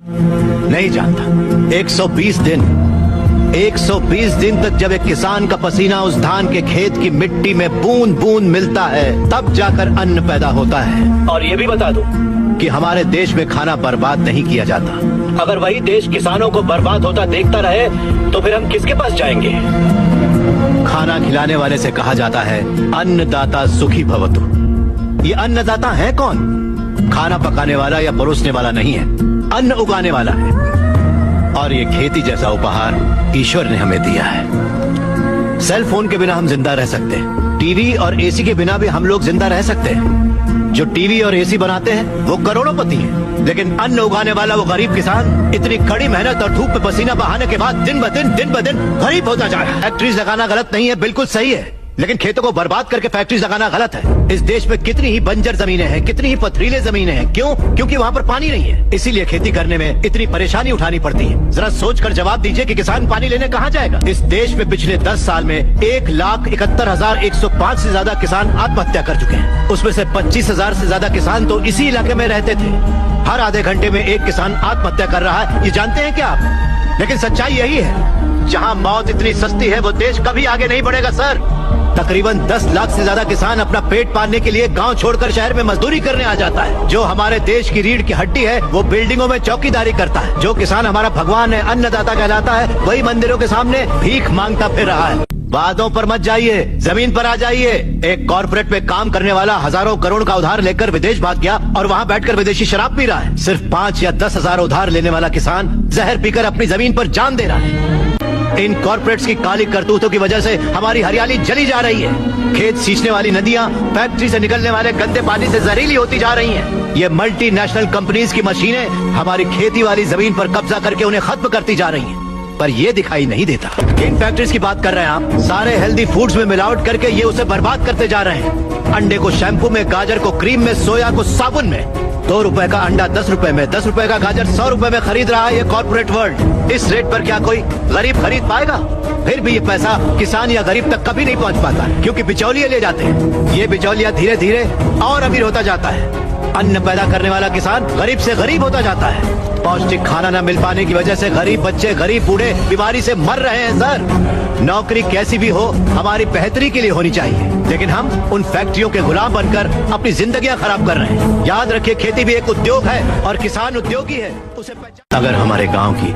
नहीं जानता। 120 दिन तक जब एक किसान का पसीना उस धान के खेत की मिट्टी में बूंद बूंद मिलता है, तब जाकर अन्न पैदा होता है। और ये भी बता दूं कि हमारे देश में खाना बर्बाद नहीं किया जाता। अगर वही देश किसानों को बर्बाद होता देखता रहे तो फिर हम किसके पास जाएंगे? खाना खिलाने वाले से कहा जाता है अन्नदाता सुखी भवतु। ये अन्नदाता है कौन? खाना पकाने वाला या परोसने वाला नहीं है, अन्न उगाने वाला है। और ये खेती जैसा उपहार ईश्वर ने हमें दिया है। सेल फोन के बिना हम जिंदा रह सकते हैं, टीवी और एसी के बिना भी हम लोग जिंदा रह सकते हैं। जो टीवी और एसी बनाते हैं वो करोड़ोंपति हैं, लेकिन अन्न उगाने वाला वो गरीब किसान इतनी कड़ी मेहनत और धूप में पसीना बहाने के बाद दिन ब दिन गरीब होता जा रहा है। फैक्ट्रीज लगाना गलत नहीं है, बिल्कुल सही है, लेकिन खेतों को बर्बाद करके फैक्ट्रीज लगाना गलत है। इस देश में कितनी ही बंजर जमीनें हैं, कितनी ही पथरीले जमीनें हैं। क्यों? क्योंकि वहाँ पर पानी नहीं है, इसीलिए खेती करने में इतनी परेशानी उठानी पड़ती है। जरा सोचकर जवाब दीजिए कि किसान पानी लेने कहाँ जाएगा? इस देश में पिछले 10 साल में 1,71,105 से ज्यादा किसान आत्महत्या कर चुके हैं। उसमें से 25,000 से ज्यादा किसान तो इसी इलाके में रहते थे। हर आधे घंटे में एक किसान आत्महत्या कर रहा है, ये जानते हैं क्या आप? लेकिन सच्चाई यही है, जहाँ मौत इतनी सस्ती है वो देश कभी आगे नहीं बढ़ेगा सर। तकरीबन 10 लाख से ज्यादा किसान अपना पेट पालने के लिए गांव छोड़कर शहर में मजदूरी करने आ जाता है। जो हमारे देश की रीढ़ की हड्डी है वो बिल्डिंगों में चौकीदारी करता है। जो किसान हमारा भगवान है, अन्नदाता कहलाता है, वही मंदिरों के सामने भीख मांगता फिर रहा है। बातों पर मत जाइए, जमीन पर आ जाइए। एक कॉर्पोरेट में काम करने वाला हजारों करोड़ का उधार लेकर विदेश भाग गया और वहाँ बैठकर विदेशी शराब पी रहा है। सिर्फ 5 या 10 हजार उधार लेने वाला किसान जहर पीकर अपनी जमीन पर जान दे रहा है। इन कॉर्पोरेट्स की काली करतूतों की वजह से हमारी हरियाली जली जा रही है। खेत सींचने वाली नदियां फैक्ट्री से निकलने वाले गंदे पानी से जहरीली होती जा रही हैं। ये मल्टीनेशनल कंपनीज की मशीनें हमारी खेती वाली जमीन पर कब्जा करके उन्हें खत्म करती जा रही हैं। पर ये दिखाई नहीं देता। इन फैक्ट्रीज की बात कर रहे हैं आप, सारे हेल्दी फूड्स में मिलावट करके ये उसे बर्बाद करते जा रहे हैं। अंडे को शैम्पू में, गाजर को क्रीम में, सोया को साबुन में। 2 रुपए का अंडा 10 रुपए में, 10 रुपए का गाजर 100 रुपए में खरीद रहा है ये कॉर्पोरेट वर्ल्ड। इस रेट पर क्या कोई गरीब खरीद पाएगा? फिर भी ये पैसा किसान या गरीब तक कभी नहीं पहुंच पाता है, क्योंकि बिचौलिए ले जाते हैं। ये बिचौलिया धीरे धीरे और अमीर होता जाता है। अन्न पैदा करने वाला किसान गरीब से गरीब होता जाता है। पौष्टिक खाना न मिल पाने की वजह से गरीब बच्चे, गरीब बूढ़े बीमारी से मर रहे हैं सर। नौकरी कैसी भी हो हमारी बेहतरी के लिए होनी चाहिए, लेकिन हम उन फैक्ट्रियों के गुलाम बनकर अपनी जिंदगियां खराब कर रहे हैं। याद रखिए, खेती भी एक उद्योग है और किसान उद्योगी है, उसे अगर हमारे गांव की